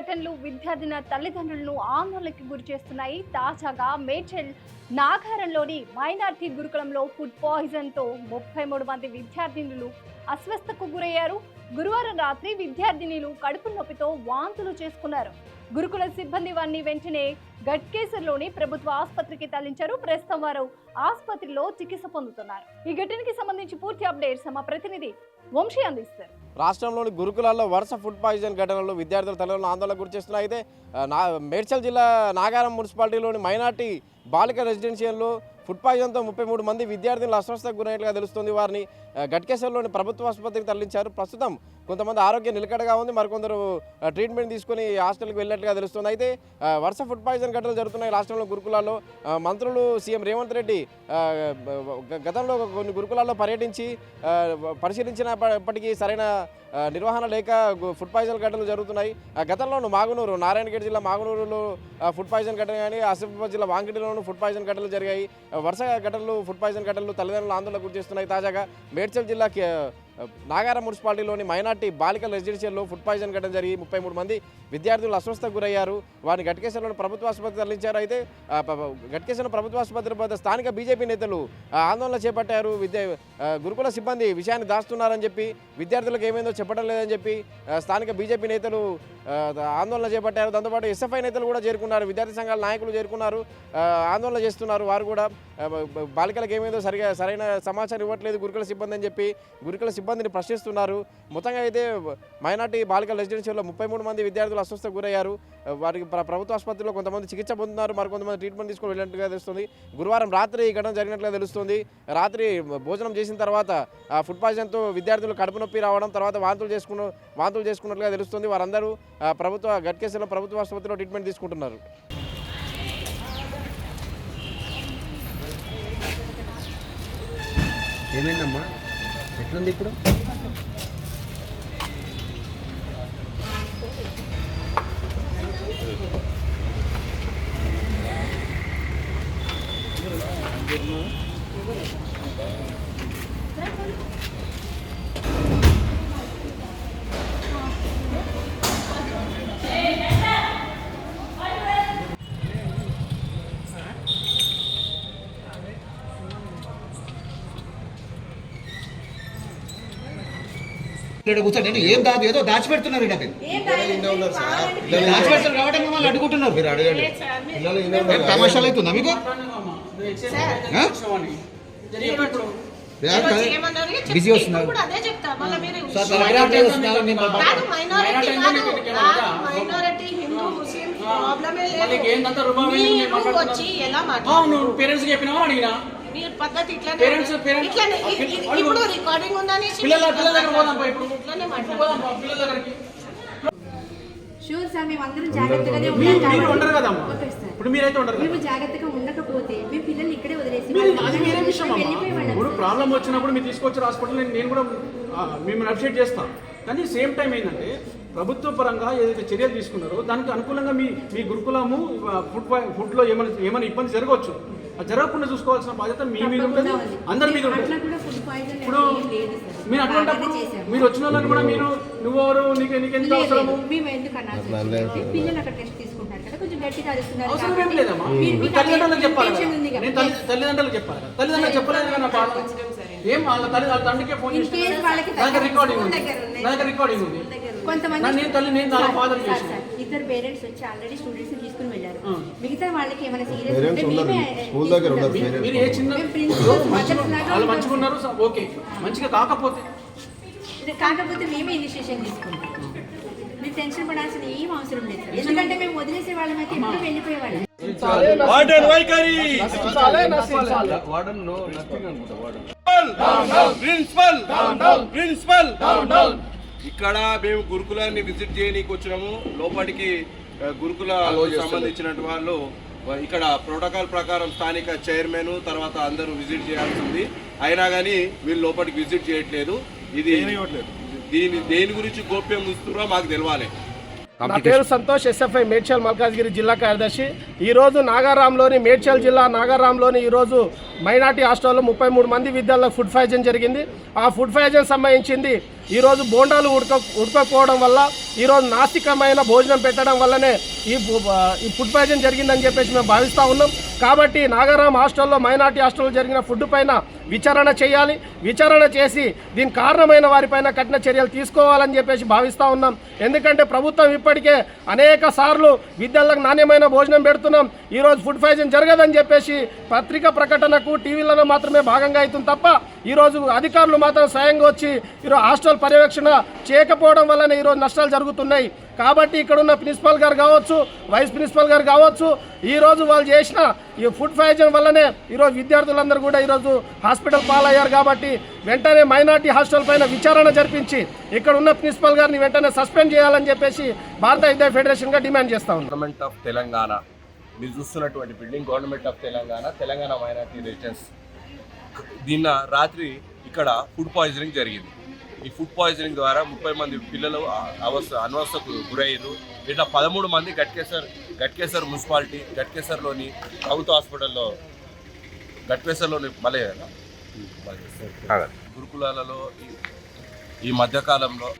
ఘటనలు విద్యార్థిన తల్లిదండ్రులను ఆందోళనకి గురి చేస్తున్నాయి. తాజాగా మేడ్చల్ నాగారంలోని మైనార్టీ గురుకులంలో ఫుడ్ పాయిజన్ తో 33 మంది విద్యార్థినులు అస్వస్థకు గురయ్యారు. గురువారం రాత్రి విద్యార్థినులు కడుపు నొప్పితో వాంతులు చేసుకున్నారు. గురుకుల సిబ్బంది వారిని వెంటనే గట్కేసర్లోని ప్రభుత్వ ఆసుపత్రికి తరలించారు. ప్రస్తుతం వారు ఆసుపత్రిలో చికిత్స పొందుతున్నారు. ఈ ఘటనకి సంబంధించి పూర్తి అప్డేట్స్ మా ప్రతినిధి వంశీ అందిస్తారు. రాష్ట్రంలోని గురుకులాల్లో వరుస ఫుడ్ పాయిజన్ ఘటనలు విద్యార్థుల తల్లిదండ్రులను ఆందోళన గురి చేస్తున్నాయి. అయితే మేడ్చల్ జిల్లా నాగారం మున్సిపాలిటీలోని మైనార్టీ బాలిక రెసిడెన్షియల్లో ఫుడ్ పాయిజన్తో 33 మంది విద్యార్థులు అస్వస్థతకు గురైనట్లుగా తెలుస్తుంది. వారిని గట్కేసర్లోని ప్రభుత్వ ఆసుపత్రికి తరలించారు. ప్రస్తుతం కొంతమంది ఆరోగ్యం నిలకడగా ఉంది, మరికొందరు ట్రీట్మెంట్ తీసుకుని హాస్టల్కి వెళ్ళినట్లుగా తెలుస్తుంది. అయితే వరుస ఫుడ్ పాయిజన్ ఘటనలు జరుగుతున్నాయి రాష్ట్రంలో గురుకులాల్లో. మంత్రులు సీఎం రేవంత్ రెడ్డి గతంలో కొన్ని గురుకులాల్లో పర్యటించి పరిశీలించినప్పటికీ సరైన నిర్వహణ లేక ఫుడ్ పాయిజన్ ఘటనలు జరుగుతున్నాయి. గతంలోనూ మాగునూరు, నారాయణగఢ్ జిల్లా మాగునూరులో ఫుడ్ పాయిజన్ ఘటన కానీ, ఆసిఫాబాద్ జిల్లా వాంకిడిలోనూ ఫుడ్ పాయిజన్ ఘటనలు జరిగాయి. వరుస ఘటనలు ఫుడ్ పాయిజన్ ఘటనలు తల్లిదండ్రులు ఆందోళన గురి చేస్తున్నాయి. తాజాగా మేడ్చల్ జిల్లా నాగారం మున్సిపాలిటీలోని మైనార్టీ బాలికల రెసిడెన్షియల్లో ఫుడ్ పాయిజన్ ఘటన జరిగి 33 మంది విద్యార్థులు అస్వస్థకు గురయ్యారు. వారిని గట్కేసర్లోని ప్రభుత్వ ఆసుపత్రికి తరలించారు. అయితే గట్కేసర్ ప్రభుత్వ ఆసుపత్రి వద్ద స్థానిక బీజేపీ నేతలు ఆందోళన చేపట్టారు. గురుకుల సిబ్బంది విషయాన్ని దాస్తున్నారని చెప్పి, విద్యార్థులకు ఏమైందో చెప్పడం లేదని చెప్పి స్థానిక బీజేపీ నేతలు ఆందోళన చేపట్టారు. దాంతోపాటు ఎస్ఎఫ్ఐ నేతలు కూడా చేరుకున్నారు, విద్యార్థి సంఘాల నాయకులు చేరుకున్నారు, ఆందోళన చేస్తున్నారు. వారు కూడా బాలికలకు ఏమైందో సరైన సమాచారం ఇవ్వట్లేదు గురుకుల సిబ్బంది అని చెప్పి గురుకుల సిబ్బందిని ప్రశ్నిస్తున్నారు. మొత్తంగా అయితే మైనార్టీ బాలికల రెసిడెన్షియల్లో 33 మంది విద్యార్థులు అస్వస్థకు గురయ్యారు. వారికి ప్రభుత్వ ఆసుపత్రిలో కొంతమంది చికిత్స పొందుతున్నారు, మరికొంతమంది ట్రీట్మెంట్ తీసుకొని వెళ్ళినట్టుగా తెలుస్తుంది. గురువారం రాత్రి ఈ ఘటన జరిగినట్లుగా తెలుస్తుంది. రాత్రి భోజనం చేసిన తర్వాత ఫుడ్ పాయిజన్తో విద్యార్థులు కడుపు నొప్పి రావడం, తర్వాత వాంతులు చేసుకున్నట్లుగా తెలుస్తుంది. వారందరూ గట్కేసర్లో ప్రభుత్వ ఆసుపత్రిలో ట్రీట్మెంట్ తీసుకుంటున్నారు. ఏమైందమ్మా, ఎట్లుంది ఇప్పుడు? కూర్చోండి. ఏం దాదు ఏదో దాచిపెడుతున్నారు, దాచిపెడుతున్నారు కాబట్టి మమ్మల్ని అడుగుతున్నారు. మీరు అడగండి, తమాషాలు అవుతుందా మీకు? బిజీ వస్తున్నారు. పేరెంట్స్ చెప్పినా అడిగినా పద్ధతి ఇప్పుడు రికార్డింగ్ ఉందని షూర్ సార్, మేము అందరం జాగ్రత్తగానే ఉంటాం. మేము జాగ్రత్తగా ఉండకపోతే మేము పిల్లల్ని ఇక్కడే వదిలేసి ఇప్పుడు ప్రాబ్లం వచ్చినప్పుడు మీరు తీసుకొచ్చారు హాస్పిటల్, నేను కూడా మిమ్మల్ని అప్డేట్ చేస్తాను. కానీ సేమ్ టైం ఏంటంటే ప్రభుత్వ పరంగా ఏదైతే చర్యలు తీసుకున్నారో దానికి అనుకూలంగా మీ గురుకులము ఫుడ్లో ఏమైనా ఇబ్బంది జరగవచ్చు. అది జరగకుండా చూసుకోవాల్సిన బాధ్యత మీ మీద ఉంటుంది, అందరి మీద ఉంటుంది. ఇప్పుడు మీరు అట్లాంటప్పుడు మీరు వచ్చిన వాళ్ళని కూడా నువ్వెవరు, నీకెందుకు అవసరము? అవసరం ఏం లేదమ్మా, తల్లిదండ్రులకు చెప్పాలి. నేను తల్లిదండ్రులకు చెప్పలేదు కదా బాధ ఏం. వాళ్ళ తండ్రికే ఫోన్ చేసి రికార్డింగ్ ఉంది. నేను ఫాదర్ చేసి ఇద్దరు పేరెంట్స్ వచ్చి ఆల్రెడీ స్టూడెంట్స్ తీసుకుని వెళ్ళారు. మిగతా వాళ్ళకి ఏమైనా మీరు ఏ చిన్న వాళ్ళు మంచిగా ఉన్నారు ఓకే, మంచిగా కాకపోతే మేమే ఇనిషియేషన్ తీసుకుంటాం. మీరు టెన్షన్ పడాల్సిన ఏం అవసరం లేదు, ఎందుకంటే మేము వదిలేసే వాళ్ళమైతే ఎప్పుడు వెళ్ళిపోయేవాళ్ళం. ఇక్కడ మేము గురుకులాన్ని విజిట్ చేయడానికి వచ్చినాము. లోపలికి గురుకుల సంబంధించినటువంటి వాళ్ళు ఇక్కడ ప్రోటోకాల్ ప్రకారం స్థానిక చైర్మన్ తర్వాత అందరూ విజిట్ చేయాల్సింది, అయినా కానీ వీళ్ళు లోపలికి విజిట్ చేయట్లేదు. ఇది దేని గురించి గోప్యం ఇస్తున్నారో మాకు తెలవాలి. నా పేరు సంతోష్, ఎస్ఎఫ్ఐ మేడ్చల్ మల్కాజ్గిరి జిల్లా కార్యదర్శి. ఈరోజు మేడ్చల్ జిల్లా నాగారాంలోని ఈరోజు మైనార్టీ హాస్టల్లో 33 మంది విద్యార్థులకు ఫుడ్ పాయిజన్ జరిగింది. ఆ ఫుడ్ పాయిజన్ సంబంధించింది ఈరోజు బోండాలు ఉడకపోవడం వల్ల ఈరోజు నాస్తికమైన భోజనం పెట్టడం వల్లనే ఈ ఫుడ్ పాయిజన్ జరిగిందని చెప్పేసి మేము భావిస్తూ ఉన్నాం. కాబట్టి నాగారం హాస్టల్లో మైనార్టీ హాస్టల్లో జరిగిన ఫుడ్ పైన విచారణ చేయాలి. విచారణ చేసి దీనికి కారణమైన వారిపైన కఠిన చర్యలు తీసుకోవాలని చెప్పేసి భావిస్తూ ఉన్నాం. ఎందుకంటే ప్రభుత్వం ఇప్పటికే అనేక సార్లు విద్యార్థులకు నాణ్యమైన భోజనం పెడుతున్నాం, ఈరోజు ఫుడ్ పాయిజన్ జరగదని చెప్పేసి పత్రికా ప్రకటనకు టీవీలలో మాత్రమే భాగంగా అవుతుంది తప్ప ఈరోజు అధికారులు మాత్రం స్వయంగా వచ్చి ఈరోజు హాస్టల్ పర్యవేక్షణ చేయకపోవడం వల్లనే ఈరోజు నష్టాలు జరుగుతున్నాయి. కాబట్టి ఇక్కడ ఉన్న ప్రిన్సిపల్ గారు కావచ్చు, వైస్ ప్రిన్సిపల్ గారు కావచ్చు, ఈరోజు వాళ్ళు చేసిన ఈ ఫుడ్ పాయిజన్ వల్లనే ఈరోజు విద్యార్థులందరూ కూడా ఈరోజు హాస్పిటల్ పాలయ్యారు. కాబట్టి వెంటనే మైనార్టీ హాస్టల్ పైన విచారణ జరిపించి ఇక్కడ ఉన్న ప్రిన్సిపల్ గారిని వెంటనే సస్పెండ్ చేయాలని చెప్పేసి భారత విద్యా ఫెడరేషన్గా డిమాండ్ చేస్తా ఉన్నాం. గవర్నమెంట్ ఆఫ్ తెలంగాణ, మీరు చూస్తున్నటువంటి building government of Telangana minority residence. నిన్న రాత్రి ఇక్కడ ఫుడ్ పాయిజనింగ్ జరిగింది. ఈ ఫుడ్ పాయిజనింగ్ ద్వారా 30 మంది పిల్లలు అన్వస్థకు గురయ్యారు. ఇట్లా 13 మంది గట్కేసర్ మున్సిపాలిటీ గట్కేసర్లోని ప్రభుత్వ హాస్పిటల్లో గట్కేసర్లోని గురుకులాలలో ఈ మధ్యకాలంలో